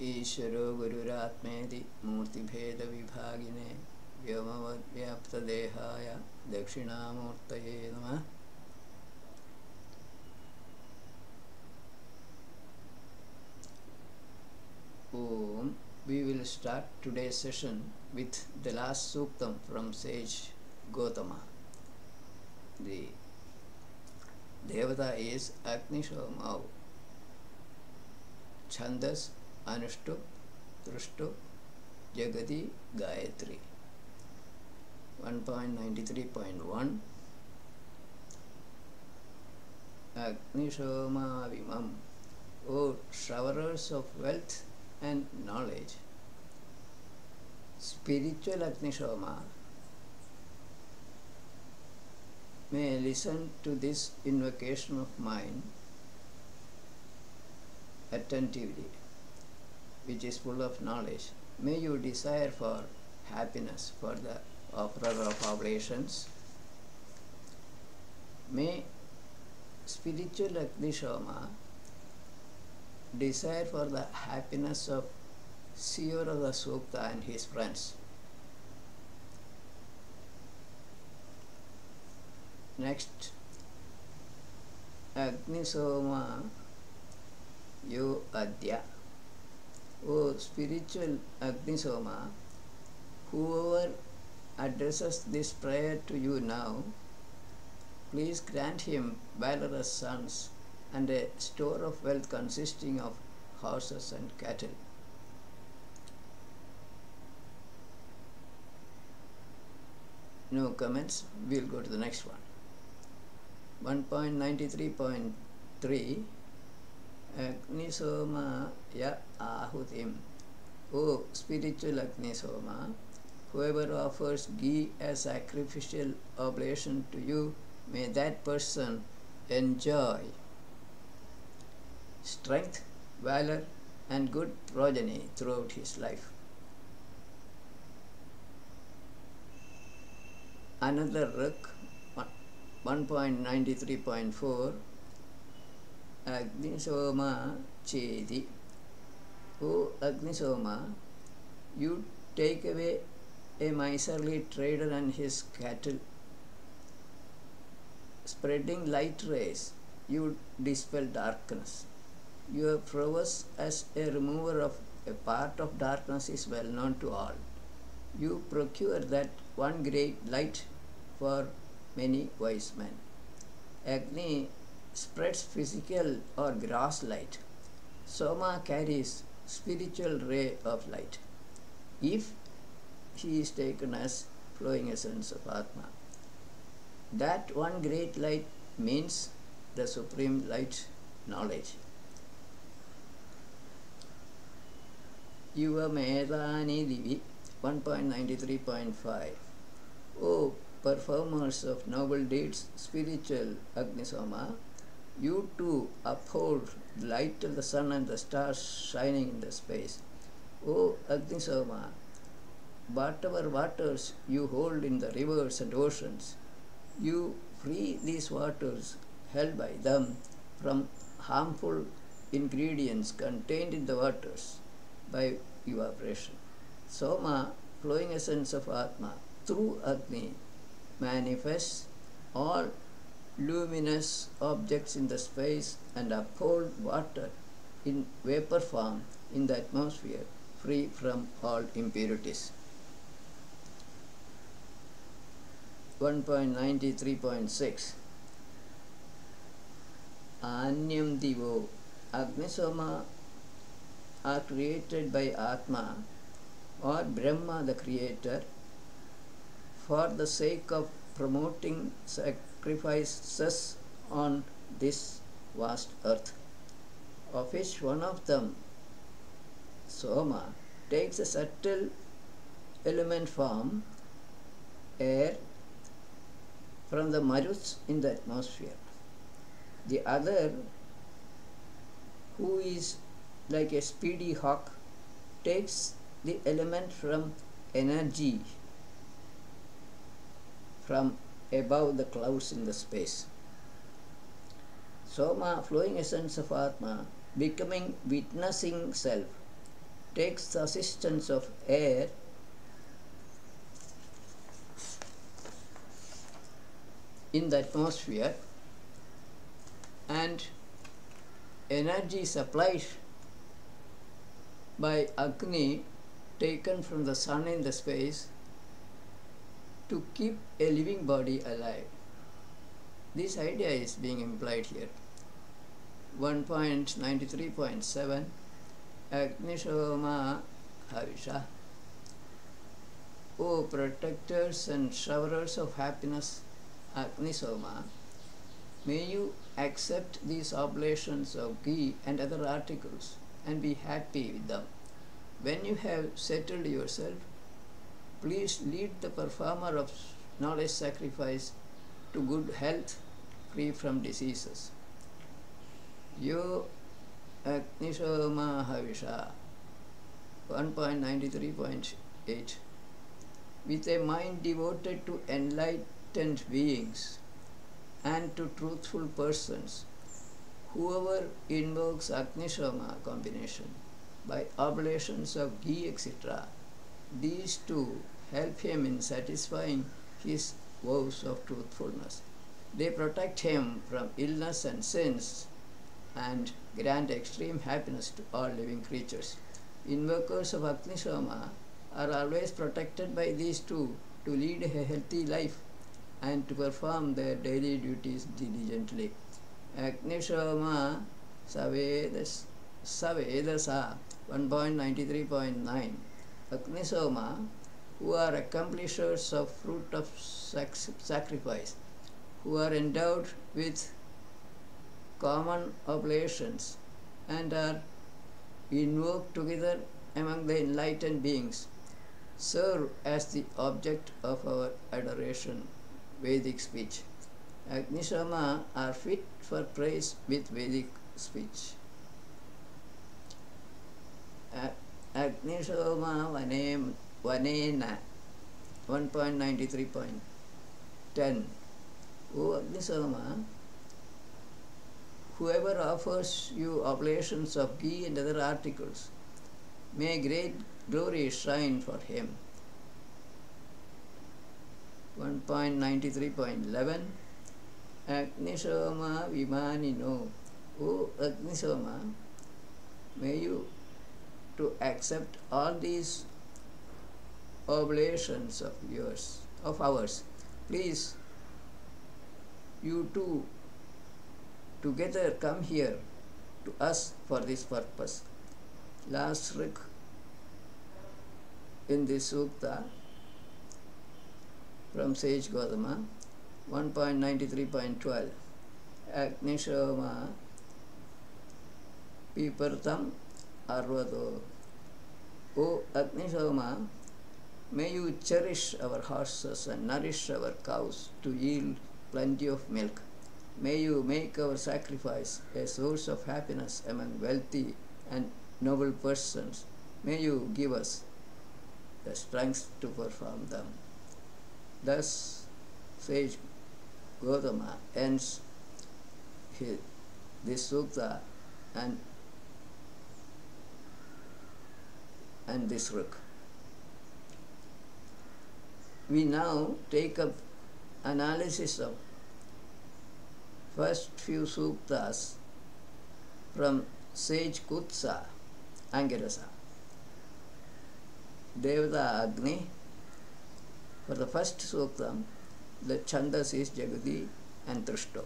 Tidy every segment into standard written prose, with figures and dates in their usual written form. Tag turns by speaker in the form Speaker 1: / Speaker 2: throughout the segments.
Speaker 1: ईश्वरो गुरुरात्मेति मूर्तिभेदविभागिने व्योमवद्व्याप्तदेहाय दक्षिणामूर्तये नमः। Om. We will start today's session with the last suktam from sage Gautama. The Devata is Agnishomav. Chandas Anushtup Trushtup Jagati Gayatri. 1.93.1 Agnishoma Vimam. O showerers of wealth and knowledge. Spiritual Agnishoma may listen to this invocation of mine attentively, which is full of knowledge. May you desire for happiness for the offerer of oblations. May spiritual Agnishoma desire for the happiness of seer of the Sukta and his friends. Next, Agnisoma Yo Adya. O spiritual Agnisoma, whoever addresses this prayer to you now, please grant him valorous sons and a store of wealth consisting of horses and cattle. No comments. We'll go to the next one. 1.93.3 Agnisoma Ya Ahutim. O spiritual Agnisoma, whoever offers ghee as sacrificial oblation to you, may that person enjoy strength, valor, and good progeny throughout his life. Another Ruk 1.93.4 Agnisoma Chedi. O Agnisoma, you take away a miserly trader and his cattle. Spreading light rays, you dispel darkness. Your prowess as a remover of a part of darkness is well known to all. You procure that one great light for many wise men. Agni spreads physical or gross light. Soma carries spiritual ray of light, if he is taken as flowing essence of Atma. That one great light means the supreme light, knowledge. Yuva Medani Divi 1.93.5. O performers of noble deeds, spiritual Agnisoma, you too uphold the light of the sun and the stars shining in the space. O Agnisoma, whatever waters you hold in the rivers and oceans, you free these waters held by them from harmful ingredients contained in the waters by evaporation. Soma, flowing essence of Atma, through Agni, manifests all luminous objects in the space and uphold water in vapor form in the atmosphere, free from all impurities. 1.93.6 Anyam Divo. Agnisoma are created by Atma or Brahma the creator for the sake of promoting sacrifices on this vast earth, of which one of them, Soma, takes a subtle element form, air, from the maruts in the atmosphere. The other, who is like a speedy hawk, takes the element from energy from above the clouds in the space. Soma, flowing essence of Atma, becoming witnessing self, takes the assistance of air in the atmosphere and energy supplied by Agni taken from the sun in the space to keep a living body alive. This idea is being implied here. 1.93.7 Agnishoma Havisha. O protectors and showerers of happiness, Agnisoma, may you accept these oblations of ghee and other articles and be happy with them. When you have settled yourself, please lead the performer of knowledge sacrifice to good health, free from diseases. Yo Agnishoma Havisha. 1.93.8 With a mind devoted to enlightened beings and to truthful persons, whoever invokes Agnishoma combination by oblations of ghee, etc., these two help him in satisfying his vows of truthfulness. They protect him from illness and sins and grant extreme happiness to all living creatures. Invokers of Agnishoma are always protected by these two to lead a healthy life and to perform their daily duties diligently. Agnishoma Savedasa 1.93.9 Agnisoma, who are accomplishers of fruit of sacrifice, who are endowed with common oblations and are invoked together among the enlightened beings, serve as the object of our adoration. Vedic speech. Agnishoma are fit for praise with Vedic speech. Agnishoma Vanena 1.93.10 O Agnisoma, whoever offers you oblations of ghee and other articles, may great glory shine for him. 1.93.11 Agnishoma Vimanino. O Agnisoma, may you to accept all these oblations of ours. Please, you two together come here to us for this purpose. Last rik in this sukta from sage Gautama, 1.93.12 Agnishoma Pipartam Arvado. O Agnishoma, may you cherish our horses and nourish our cows to yield plenty of milk. May you make our sacrifice a source of happiness among wealthy and noble persons. May you give us the strength to perform them. Thus, sage Gautama ends this sukta and this rik. We now take up analysis of first few suktas from sage Kutsa, Angirasa. Devata Agni. For the first suktam, the chandas is Jagadi and Trishto.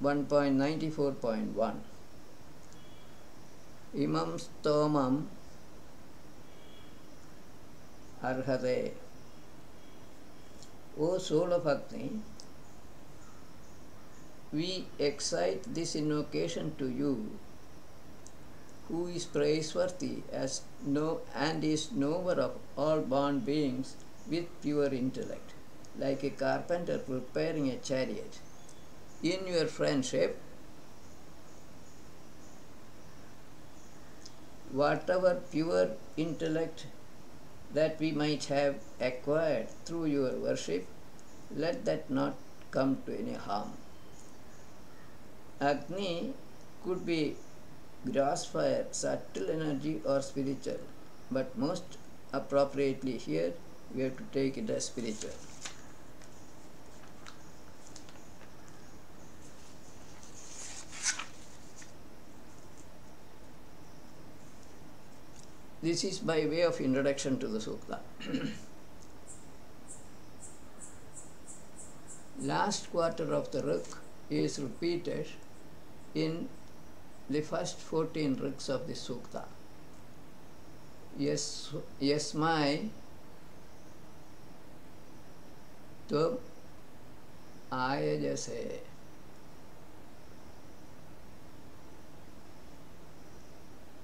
Speaker 1: (1.94.1) Imam stomam arhate. O soul of Agni, we excite this invocation to you, who is praiseworthy and is knower of all born beings with pure intellect, like a carpenter preparing a chariot. In your friendship, whatever pure intellect that we might have acquired through your worship, let that not come to any harm. Agni could be gross fire, subtle energy, or spiritual, but most appropriately here we have to take it as spiritual. This is by way of introduction to the sukta. Last quarter of the Rik is repeated in the first 14 Riks of the sukta. Yasmai Tvam Ayajase.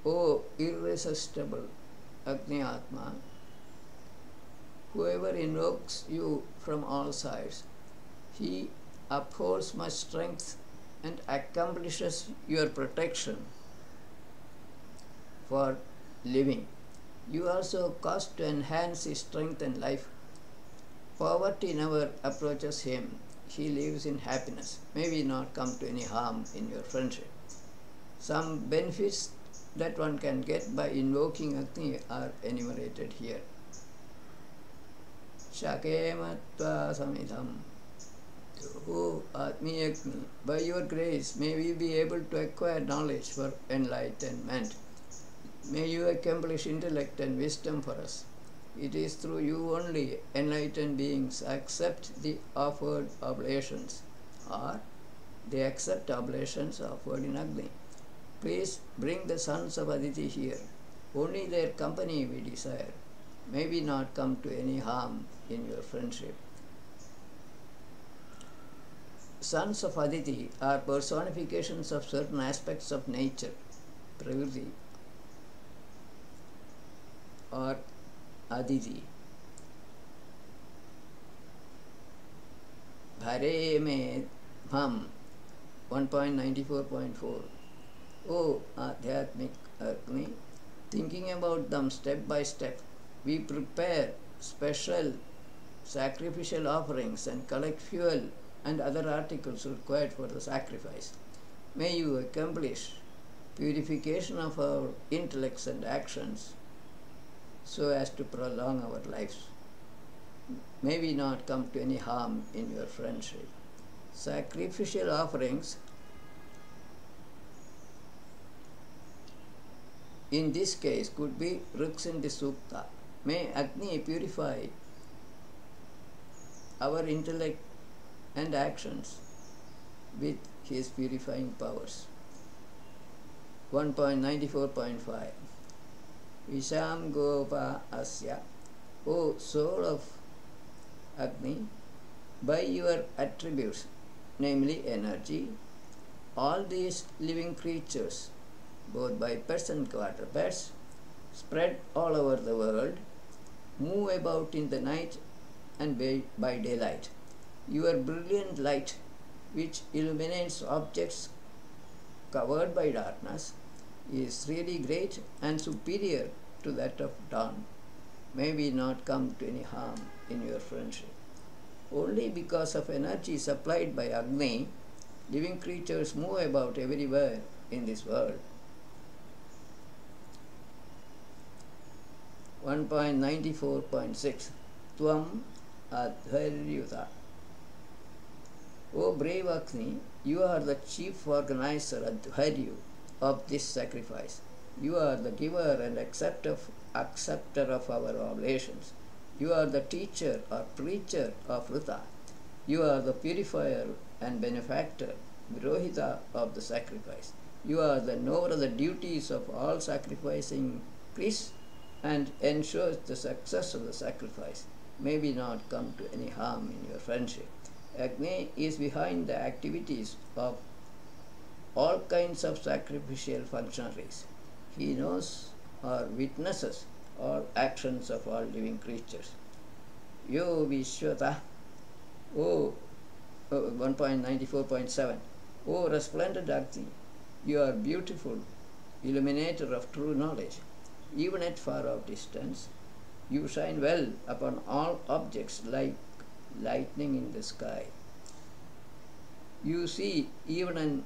Speaker 1: O irresistible Agni Atma, whoever invokes you from all sides, he upholds my strength and accomplishes your protection for living. You also cause to enhance his strength and life. Poverty never approaches him. He lives in happiness. May we not come to any harm in your friendship. Some benefits that one can get by invoking Agni are enumerated here. Shakematva samidham. O Atmi Agni, by your grace may we be able to acquire knowledge for enlightenment. May you accomplish intellect and wisdom for us. It is through you only enlightened beings accept the offered oblations, or they accept oblations offered in Agni. Please bring the sons of Aditi here. Only their company we desire. May we not come to any harm in your friendship. Sons of Aditi are personifications of certain aspects of nature, Prakriti, or Aditi. Bhare me bham 1.94.4. O Adhyatmic Agni, thinking about them step by step, we prepare special sacrificial offerings and collect fuel and other articles required for the sacrifice. May you accomplish purification of our intellects and actions so as to prolong our lives. May we not come to any harm in your friendship. Sacrificial offerings in this case could be Riks in the Sukta. May Agni purify our intellect and actions with his purifying powers. 1.94.5. Visham Gopa Asya. O soul of Agni, by your attributes, namely energy, all these living creatures, both bipeds and quadrupeds, spread all over the world, move about in the night and by daylight. Your brilliant light, which illuminates objects covered by darkness, is really great and superior to that of dawn. May we not come to any harm in your friendship. Only because of energy supplied by Agni, living creatures move about everywhere in this world. 1.94.6. Tvam Adharyuta. O brave Agni, you are the chief organizer, Adharyu, of this sacrifice. You are the giver and acceptor of our oblations. You are the teacher or preacher of Rita. You are the purifier and benefactor, Virohita of the sacrifice. You are the knower of the duties of all sacrificing priests and ensures the success of the sacrifice. May we not come to any harm in your friendship. Agni is behind the activities of all kinds of sacrificial functionaries. He knows or witnesses all actions of all living creatures. Yo Vishwata, O 1.94.7. O resplendent Agni, you are beautiful, illuminator of true knowledge. Even at far off distance, you shine well upon all objects like lightning in the sky. You see even an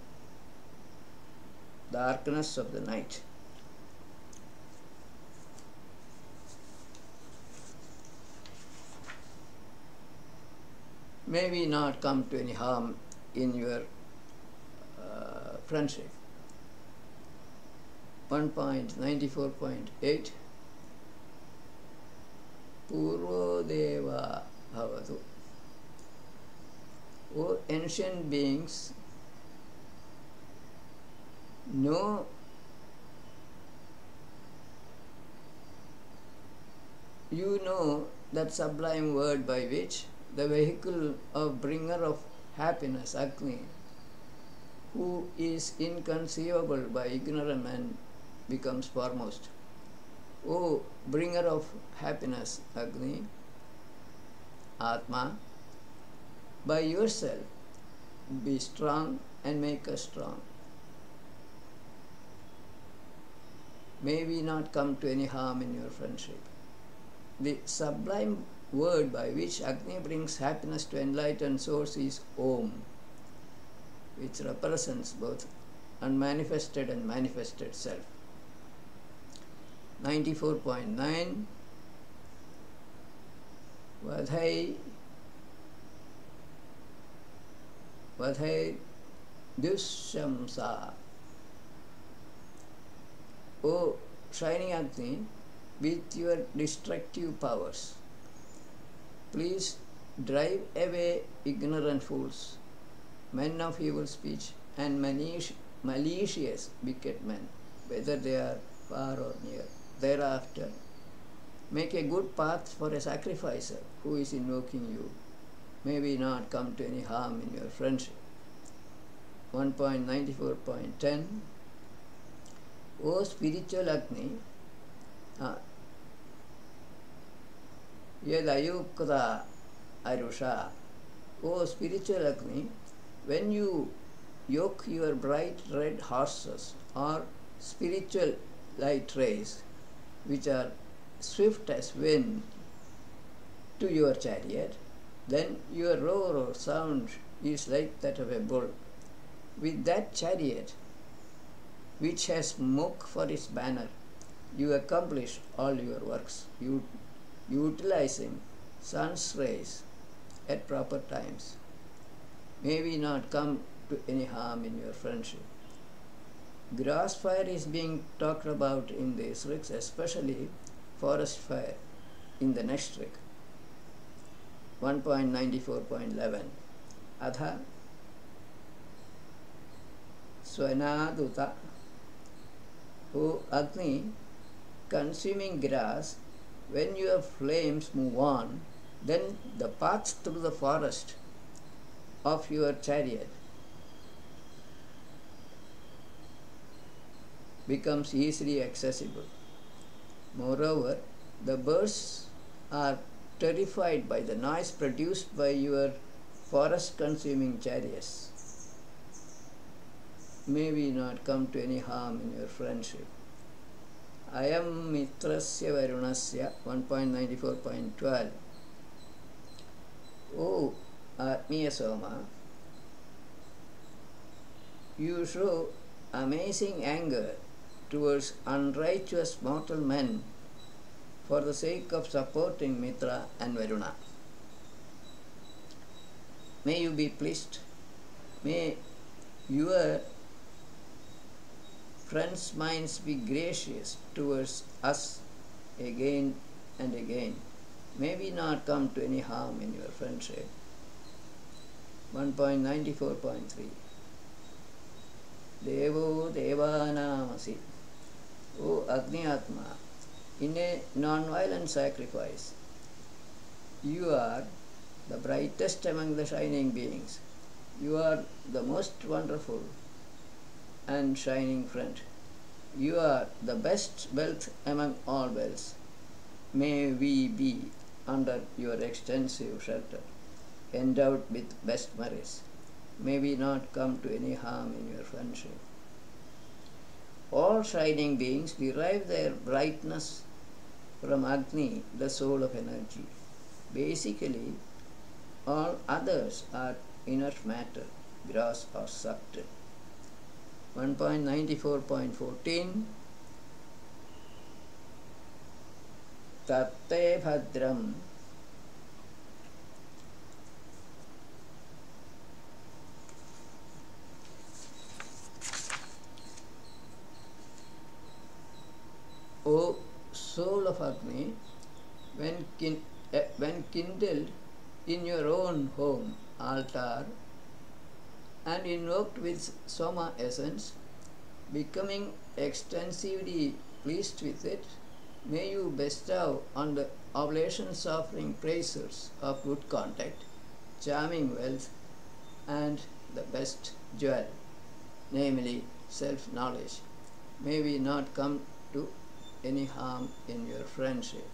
Speaker 1: darkness of the night. May we not come to any harm in your friendship. 1.94.8 Purvodeva Bhavatu. O ancient beings, know you know that sublime word by which the vehicle of bringer of happiness, Agni, who is inconceivable by ignorant men, becomes foremost. O bringer of happiness, Agni, Atma, by yourself be strong and make us strong. May we not come to any harm in your friendship. The sublime word by which Agni brings happiness to enlightened souls is Om, which represents both unmanifested and manifested self. 94.9 Vadhai Dushamsa. O shining Agni, with your destructive powers, please drive away ignorant fools, men of evil speech, and malicious wicked men, whether they are far or near. Thereafter, make a good path for a sacrificer who is invoking you. May we not come to any harm in your friendship. 1.94.10 O spiritual Agni, Yadayukta Arusha. O spiritual Agni, when you yoke your bright red horses or spiritual light rays, which are swift as wind, to your chariot, then your roar or sound is like that of a bull. With that chariot, which has smoke for its banner, you accomplish all your works, utilizing sun's rays at proper times. May we not come to any harm in your friendship. Grass fire is being talked about in these rigs, especially forest fire in the next rig. 1.94.11 Adha Swanaduta. O Agni, consuming grass, when your flames move on, then the path through the forest of your chariot becomes easily accessible. Moreover, the birds are terrified by the noise produced by your forest-consuming chariots. May we not come to any harm in your friendship. I am Mitrasya Varunasya. 1.94.12 O Atmiya Soma, you show amazing anger towards unrighteous mortal men for the sake of supporting Mitra and Varuna. May you be pleased. May your friends' minds be gracious towards us again and again. May we not come to any harm in your friendship. 1.94.3 Devo Devanamasi. O Agni Atma, in a non-violent sacrifice, you are the brightest among the shining beings. You are the most wonderful and shining friend. You are the best wealth among all wealths. May we be under your extensive shelter, endowed with best merits. May we not come to any harm in your friendship. All shining beings derive their brightness from Agni, the soul of energy. Basically, all others are inert matter, gross or subtle. 1.94.14 Tatte Bhadram O soul of Agni, when kindled in your own home altar and invoked with Soma essence, becoming extensively pleased with it, may you bestow on the oblations offering praises of good contact, charming wealth, and the best jewel, namely self-knowledge. May we not come to any harm in your friendship.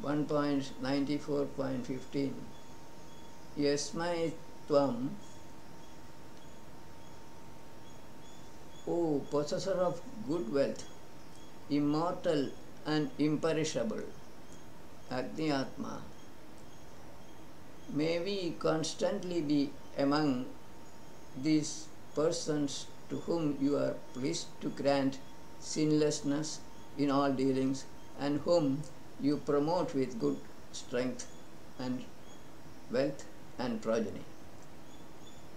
Speaker 1: 1.94.15 Yasmai Tvam, O possessor of good wealth, immortal and imperishable, Agni Atma, may we constantly be among these persons to whom you are pleased to grant sinlessness in all dealings and whom you promote with good strength and wealth and progeny.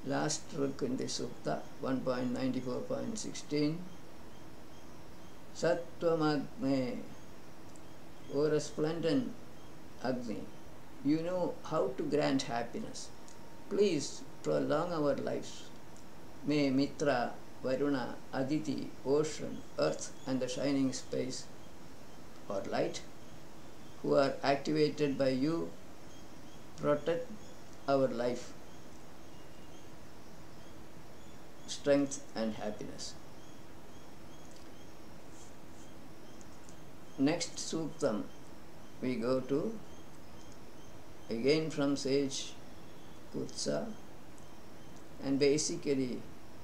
Speaker 1: Last ruk in the Sukta, 1.94.16 Sattvam-Agne, O resplendent Agni, you know how to grant happiness. Please prolong our lives. May Mitra, Varuna, Aditi, ocean, earth and the shining space or light, who are activated by you, protect our life, strength and happiness. Next Suktam we go to, again from sage Kutsa, and basically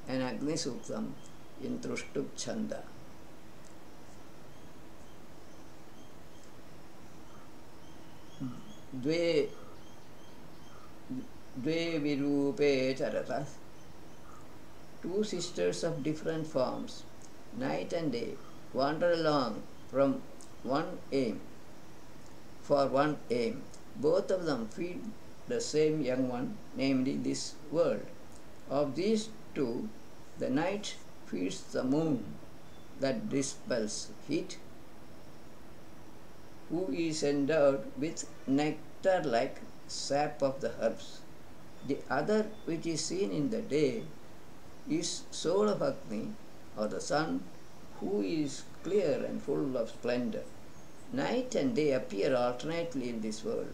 Speaker 1: an Agni Suktam in Trushtub Chanda. Dve Virupe Charata, two sisters of different forms, night and day, wander along from one aim, for one aim. Both of them feed the same young one, namely this world. Of these two, the night feeds the moon that dispels heat, who is endowed with nectar like sap of the herbs. The other, which is seen in the day, is soul of Agni, or the sun, who is clear and full of splendor. Night and day appear alternately in this world.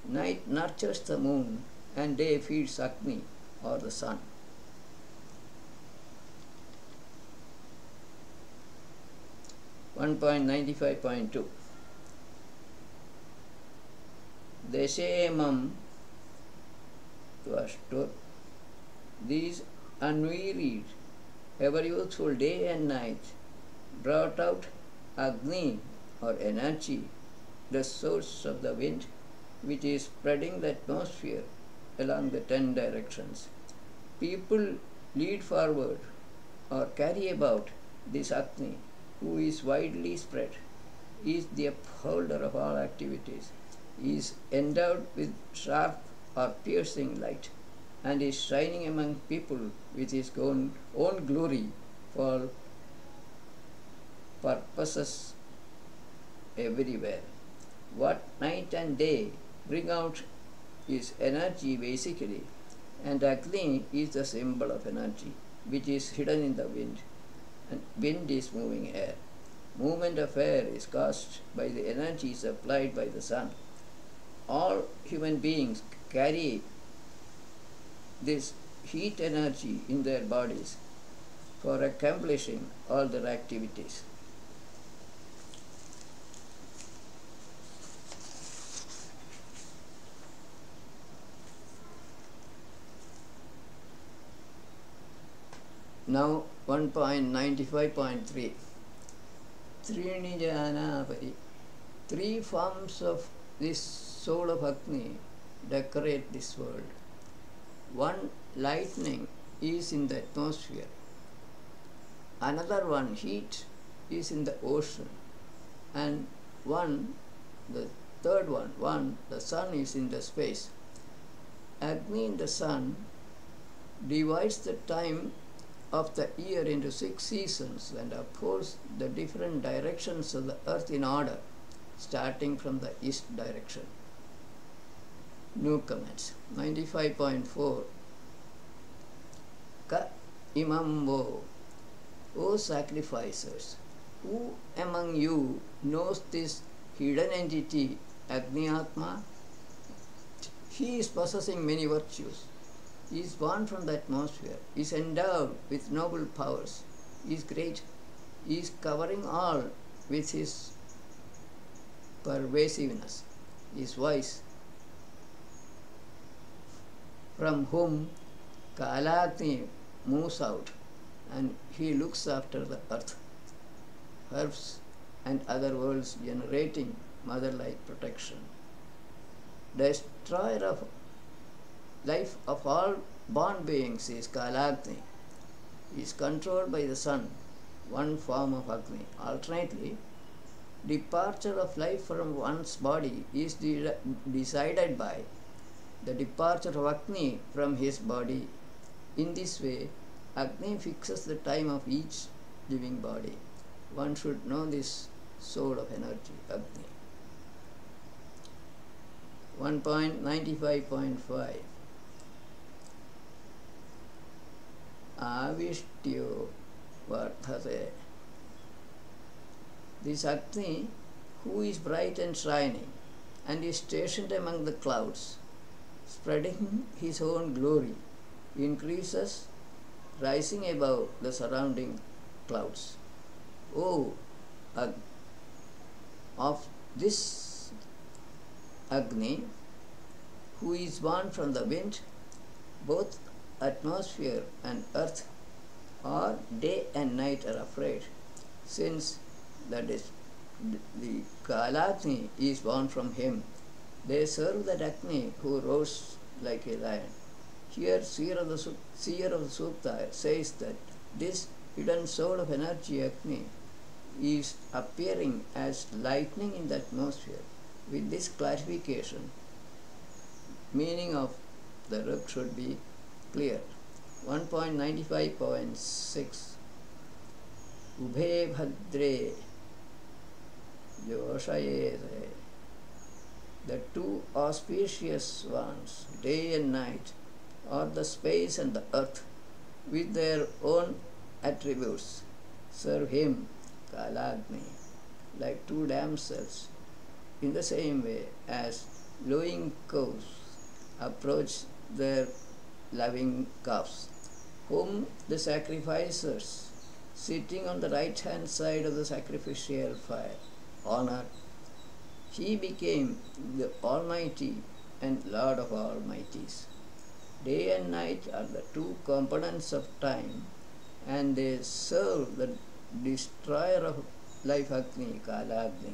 Speaker 1: Night nurtures the moon, and day feeds Agni, or the sun. (1.95.2) Deshemam Tvashtur, these unwearied, ever youthful day and night brought out Agni or energy, the source of the wind, which is spreading the atmosphere along the 10 directions. People lead forward or carry about this Agni, who is widely spread, is the upholder of all activities, is endowed with sharp or piercing light, and is shining among people with his own glory for purposes everywhere. What night and day bring out is energy basically, and Agni is the symbol of energy, which is hidden in the wind, and wind is moving air. Movement of air is caused by the energy supplied by the sun. All human beings carry this heat energy in their bodies for accomplishing all their activities. Now 1.95.3 Trini Janapari, three forms of this soul of Agni decorate this world. One lightning is in the atmosphere, another one heat is in the ocean, and the third one, the sun is in the space. Agni in the sun divides the time of the year into 6 seasons and upholds the different directions of the earth in order, starting from the east direction. New comments. 95.4. Ka imambo, O sacrificers, who among you knows this hidden entity, Agni Atma? He is possessing many virtues. He is born from the atmosphere. He is endowed with noble powers. He is great. He is covering all with his pervasiveness. He is wise, from whom Kalagni moves out, and he looks after the earth, herbs, and other worlds, generating mother-like protection. Destroyer of life of all born beings is Kalagni. He is controlled by the sun, one form of Agni. Alternately, departure of life from one's body is decided by the departure of Agni from his body. In this way, Agni fixes the time of each living body. One should know this soul of energy, Agni. 1.95.5. Avishtyo Vardhate. This Agni, who is bright and shining, and is stationed among the clouds, spreading his own glory, increases, rising above the surrounding clouds. Of this Agni, who is born from the wind, both atmosphere and earth are day and night are afraid, since the Kalagni is born from him. They serve that Agni who roars like a lion. Here, seer of the Sukta says that this hidden soul of energy, Agni, is appearing as lightning in the atmosphere. With this clarification, meaning of the ruk should be clear. 1.95.6. Ubhe bhadre yoshayere. The two auspicious ones, day and night, are the space and the earth, with their own attributes, serve him, Kalagni, like two damsels, in the same way as lowing cows approach their loving calves, whom the sacrificers, sitting on the right-hand side of the sacrificial fire, honor. He became the Almighty and Lord of Almighties. Day and night are the two components of time, and they serve the destroyer of life, Agni, Kalagni,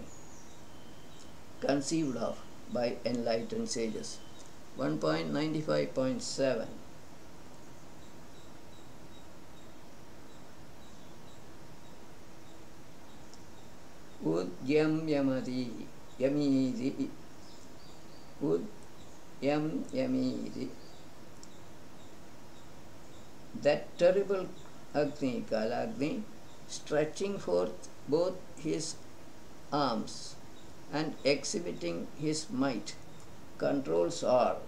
Speaker 1: conceived of by enlightened sages. 1.95.7. Udyam Yamidi. Udyam Yamidi. That terrible Agni, Kalagni, stretching forth both his arms and exhibiting his might, controls all,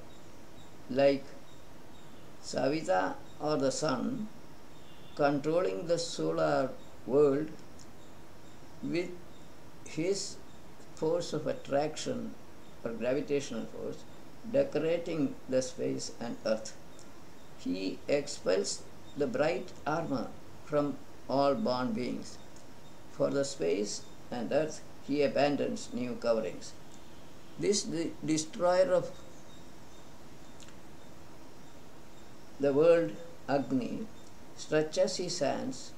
Speaker 1: like Savita or the sun, controlling the solar world with his force of attraction or gravitational force, decorating the space and earth. He expels the bright armor from all born beings. For the space and earth, he abandons new coverings. This destroyer of the world, Agni, stretches his hands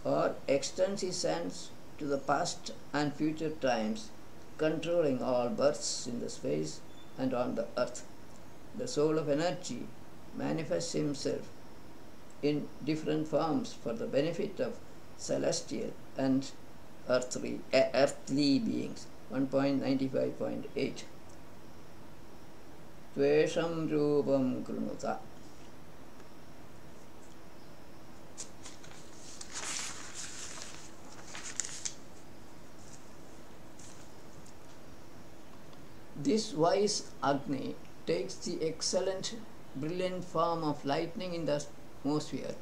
Speaker 1: or extends his hands to the past and future times, controlling all births in the space and on the earth. The soul of energy manifests himself in different forms for the benefit of celestial and earthly beings. 1.95.8 Tvesham Rupam Krunuta. This wise Agni takes the excellent, brilliant form of lightning in the atmosphere,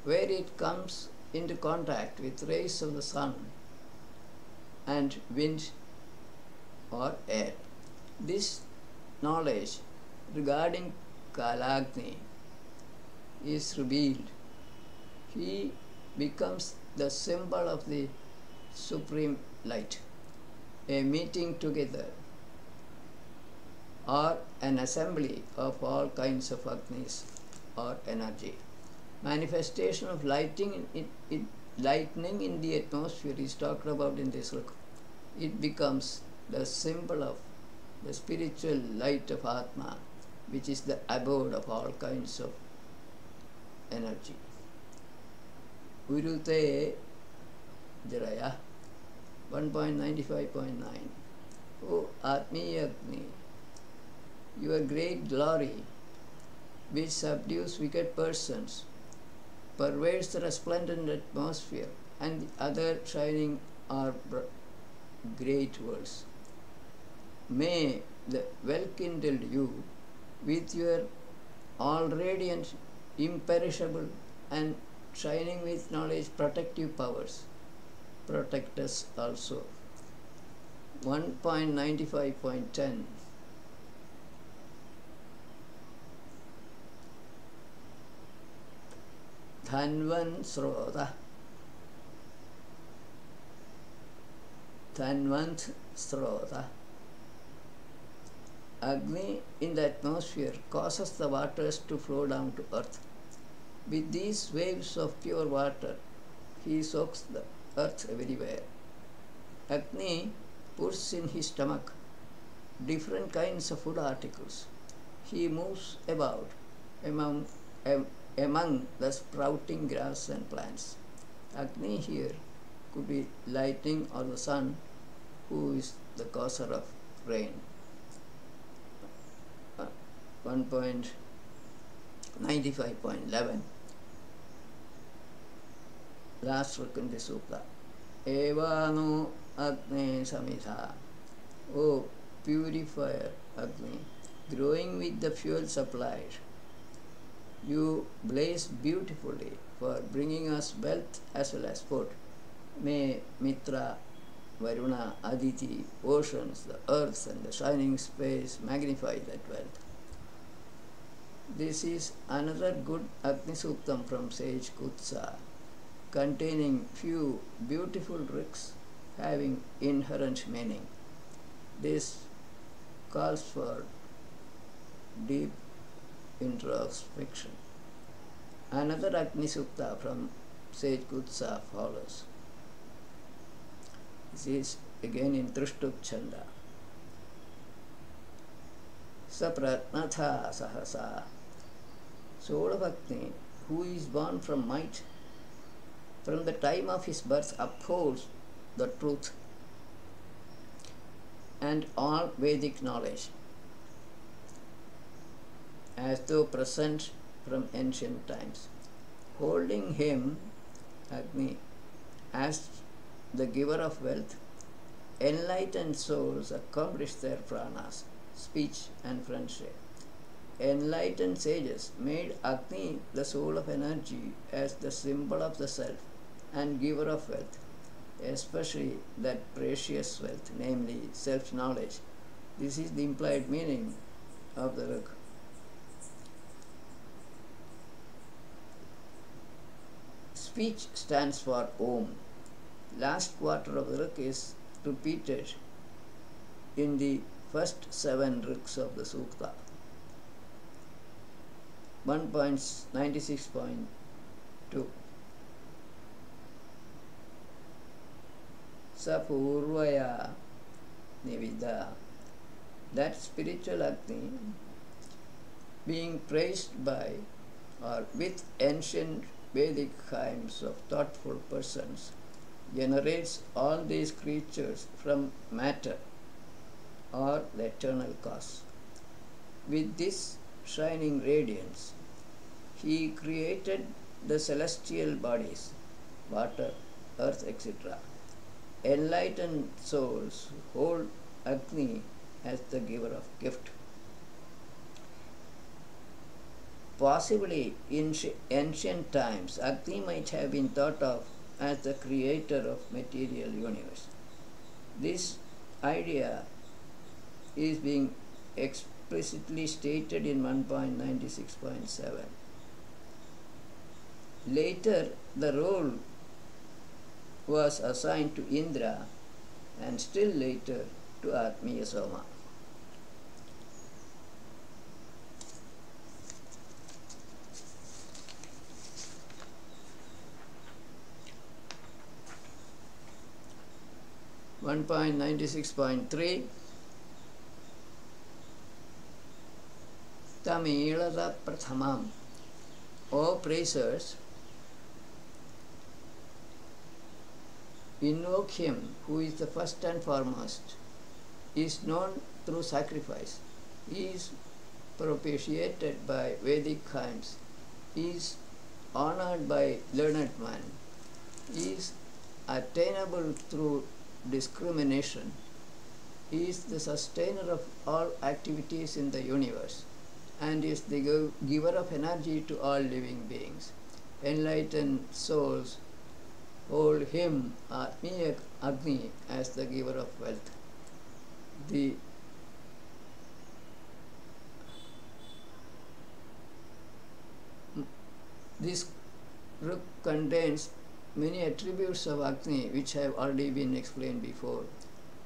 Speaker 1: where it comes into contact with rays of the sun and wind or air. This knowledge regarding Kalagni is revealed. He becomes the symbol of the supreme light, a meeting together or an assembly of all kinds of Agnis or energy. Manifestation of lightning in the atmosphere is talked about in this book. It becomes the symbol of the spiritual light of Atma, which is the abode of all kinds of energy. Urute Jaraya 1.95.9 O Atmiya Agni, your great glory, which subdues wicked persons, pervades the resplendent atmosphere and the other shining or great worlds. May the well-kindled you, with your all-radiant, imperishable and shining with knowledge protective powers, protect us also. 1.95.10 Dhanvan Srota. Dhanvant Srota. Agni in the atmosphere causes the waters to flow down to earth. With these waves of pure water, he soaks the earth everywhere. Agni puts in his stomach different kinds of food articles. He moves about among the sprouting grass and plants. Agni here could be lightning or the sun, who is the causer of rain. 1.95.11 Last book in the Sukta. Evano Agni Samitha. O purifier Agni, growing with the fuel supplied, you blaze beautifully for bringing us wealth as well as food. May Mitra, Varuna, Aditi, oceans, the earth and the shining space magnify that wealth. This is another good Agni Suktam from sage Kutsa, containing few beautiful riks having inherent meaning. This calls for deep introspection. Another Agni Sukta from sage Kutsa follows. This is again in Trishtup Chanda. Sapratnatha Sahasa. Soul of Agni, who is born from might, from the time of his birth upholds the truth and all Vedic knowledge, as though present from ancient times. Holding him, Agni, as the giver of wealth, enlightened souls accomplish their pranas, speech and friendship. Enlightened sages made Agni the soul of energy as the symbol of the self and giver of wealth, especially that precious wealth, namely self-knowledge. This is the implied meaning of the Rig. Speech stands for Om. Last quarter of the Rig is repeated in the first 7 Rigs of the Sukta. 1.96.2 Sapurvaya Nivida. That spiritual Agni being praised by or with ancient Vedic hymns of thoughtful persons, generates all these creatures from matter or the eternal cause. With this shining radiance, he created the celestial bodies, water, earth, etc. Enlightened souls hold Agni as the giver of gift. Possibly in ancient times, Agni might have been thought of as the creator of material universe. This idea is being explicitly stated in 1.96.7. Later, the role was assigned to Indra and still later to Atmiya Soma. One point 96.3 Tamilada Prathamam. O praisers, invoke him who is the first and foremost, is known through sacrifice, is propitiated by Vedic hymns, is honored by learned man, is attainable through discrimination, is the sustainer of all activities in the universe, and is the giver of energy to all living beings. Enlightened souls hold him, Atmiya Agni, as the giver of wealth. This book contains many attributes of Agni which have already been explained before.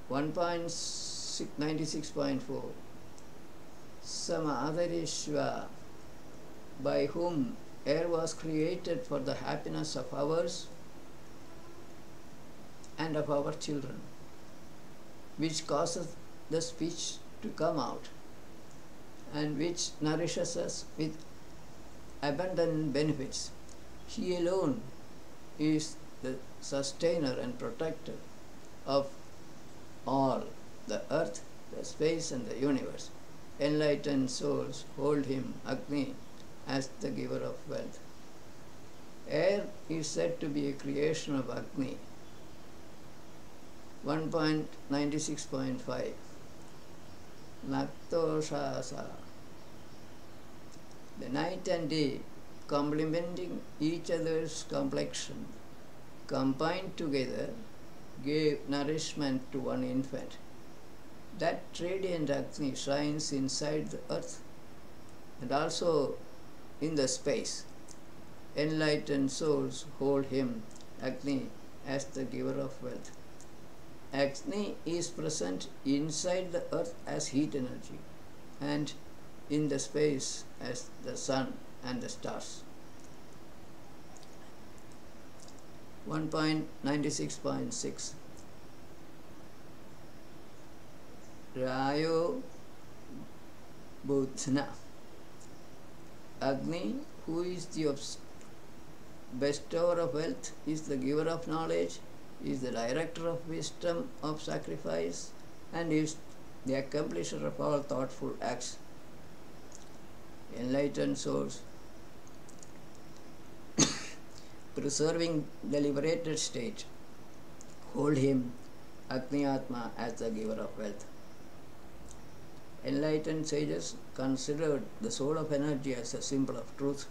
Speaker 1: 1.96.4 Samadarishva, by whom air was created for the happiness of ours and of our children, which causes the speech to come out and which nourishes us with abundant benefits. He alone is the sustainer and protector of all, the earth, the space and the universe. Enlightened souls hold him, Agni, as the giver of wealth. Air is said to be a creation of Agni. 1.96.5 Naktoshasa. The night and day, complementing each other's complexion, combined together, gave nourishment to one infant. That radiant Agni shines inside the earth and also in the space. Enlightened souls hold him, Agni, as the giver of wealth. Agni is present inside the earth as heat energy and in the space as the sun and the stars. 1.96.6 Rayo Budhna. Agni, who is the bestower of wealth, is the giver of knowledge, is the director of wisdom of sacrifice, and is the accomplisher of all thoughtful acts. Enlightened souls, preserving the liberated state, hold him, Agni Atma, as the giver of wealth. Enlightened sages considered the soul of energy as a symbol of truth,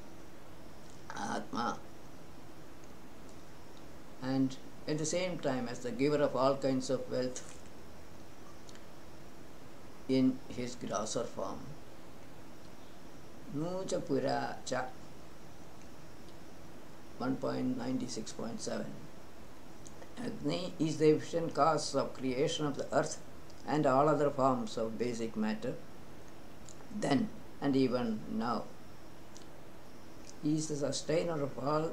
Speaker 1: Atma, and at the same time as the giver of all kinds of wealth in his grosser form. Nucha Pura Cha. 1.96.7 Agni is the efficient cause of creation of the earth and all other forms of basic matter, then and even now. He is the sustainer of all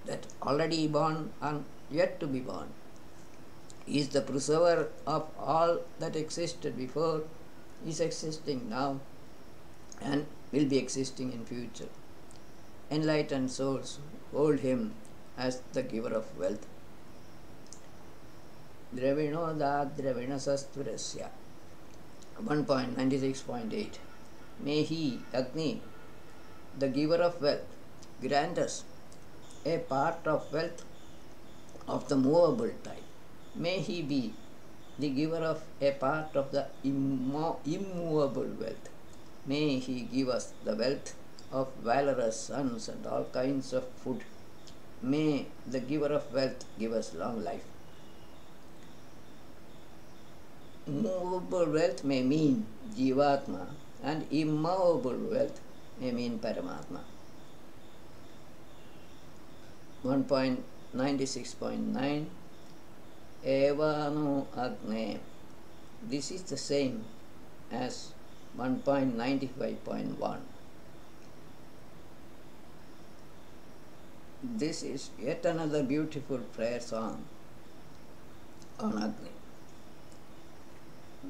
Speaker 1: that already born and yet to be born. He is the preserver of all that existed before, is existing now, and will be existing in future. Enlightened souls hold him as the giver of wealth. Dravinodat Dravinasasturasya 1.96.8. May he, Agni, the giver of wealth, grant us a part of wealth of the movable type. May he be the giver of a part of the immovable wealth. May he give us the wealth of valorous sons and all kinds of food. May the giver of wealth give us long life. Movable wealth may mean Jivatma, and immovable wealth may mean Paramatma. 1.96.9. Evanu Agne. This is the same as 1.95.1. This is yet another beautiful prayer song on Agni.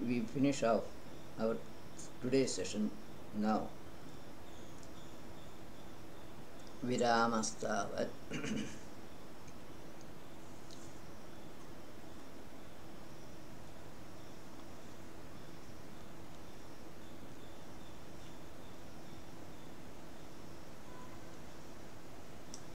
Speaker 1: We finish off our today's session now. Viramastavat